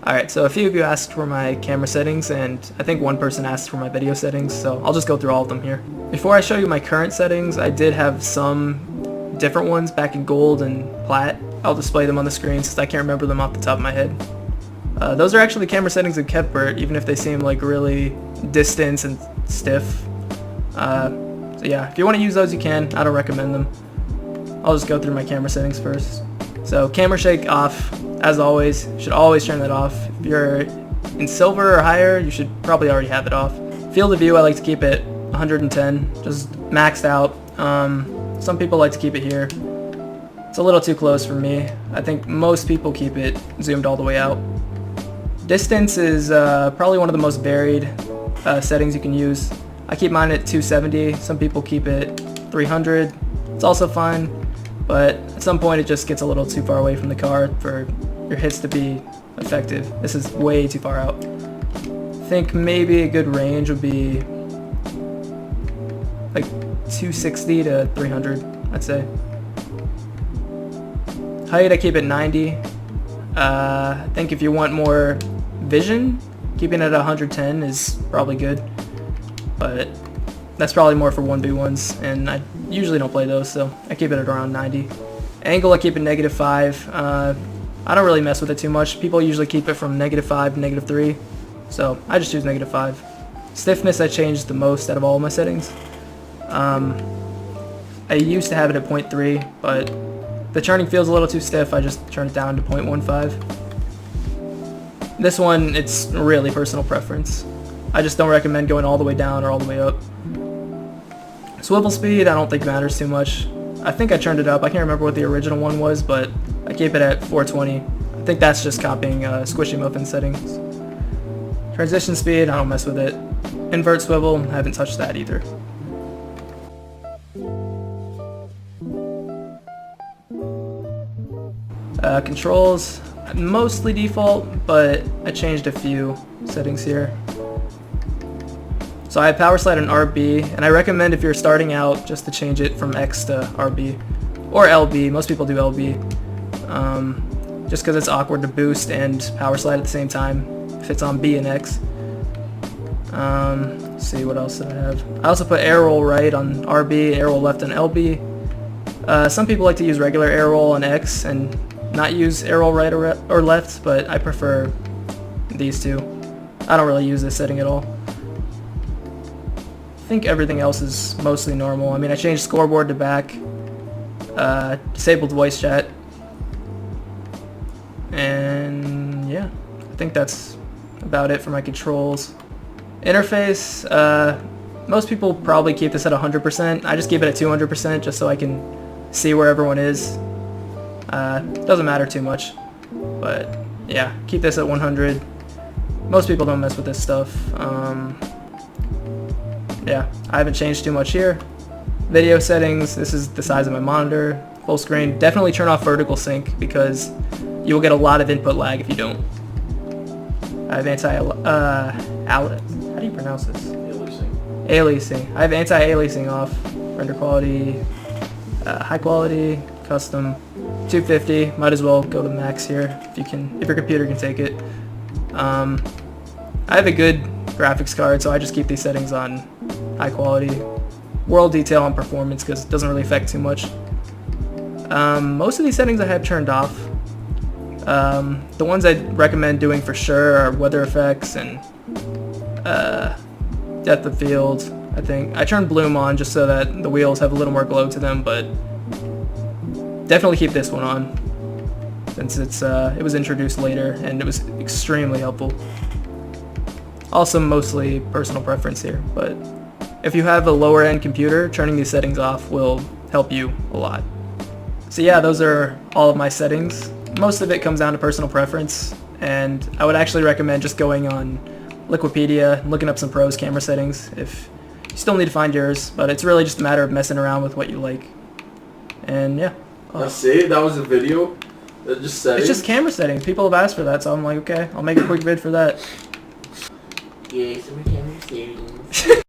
Alright, so a few of you asked for my camera settings, and I think one person asked for my video settings, so I'll just go through all of them here. Before I show you my current settings, I did have some different ones back in gold and plat. I'll display them on the screen since I can't remember them off the top of my head. Those are actually camera settings in Kepvert, even if they seem like really distant and stiff. So yeah, if you want to use those you can. I don't recommend them. I'll just go through my camera settings first. So camera shake off, as always. Should always turn that off. If you're in silver or higher, you should probably already have it off. Field of view, I like to keep it 110, just maxed out. Some people like to keep it here. It's a little too close for me. I think most people keep it zoomed all the way out. Distance is probably one of the most varied settings you can use. I keep mine at 270. Some people keep it 300. It's also fine, but at some point it just gets a little too far away from the car for your hits to be effective. This is way too far out. I think maybe a good range would be like 260 to 300, I'd say. Height, I keep it 90. I think if you want more vision, keeping it at 110 is probably good, but that's probably more for 1v1s, and I usually don't play those, so I keep it at around 90. Angle, I keep it -5. I don't really mess with it too much. People usually keep it from -5 to -3, so I just use -5. Stiffness, I changed the most out of all of my settings. I used to have it at 0.3, but the churning feels a little too stiff. I just turn it down to 0.15. This one, it's really personal preference. I just don't recommend going all the way down or all the way up. Swivel speed, I don't think matters too much. I think I turned it up. I can't remember what the original one was, but I keep it at 420. I think that's just copying Squishy Muffin settings. Transition speed, I don't mess with it. Invert swivel, I haven't touched that either. Controls, mostly default, but I changed a few settings here. So I have power slide and RB, and I recommend if you're starting out just to change it from X to RB, or LB. Most people do LB, just because it's awkward to boost and power slide at the same time if it's on B and X. Let's see, what else did I have? I also put air roll right on RB, air roll left on LB. Some people like to use regular air roll on X and not use air roll right or left, but I prefer these two. I don't really use this setting at all. I think everything else is mostly normal. I mean, I changed scoreboard to back, disabled voice chat, and yeah, I think that's about it for my controls. Interface, most people probably keep this at 100%. I just keep it at 200% just so I can see where everyone is. Doesn't matter too much, but yeah, keep this at 100. Most people don't mess with this stuff. Yeah, I haven't changed too much here. Video settings, this is the size of my monitor. Full screen. Definitely turn off vertical sync because you will get a lot of input lag if you don't. I have how do you pronounce this? Aliasing. Aliasing. I have anti-aliasing off. Render quality, high quality, custom, 250. Might as well go to max here if your computer can take it. I have a good graphics card, so I just keep these settings on high quality. World detail on performance because it doesn't really affect too much. Most of these settings I have turned off. The ones I'd recommend doing for sure are weather effects and depth of field. I think I turned bloom on just so that the wheels have a little more glow to them, but definitely keep this one on since it was introduced later and it was extremely helpful. Also mostly personal preference here, but if you have a lower end computer, turning these settings off will help you a lot. So yeah, those are all of my settings. Most of it comes down to personal preference, and I would actually recommend just going on Liquipedia, looking up some pros camera settings if you still need to find yours, but it's really just a matter of messing around with what you like. And yeah. That's it? That was a video? Just settings? It's just camera settings. People have asked for that, so I'm like, okay, I'll make a quick vid for that. Yeah, some camera settings.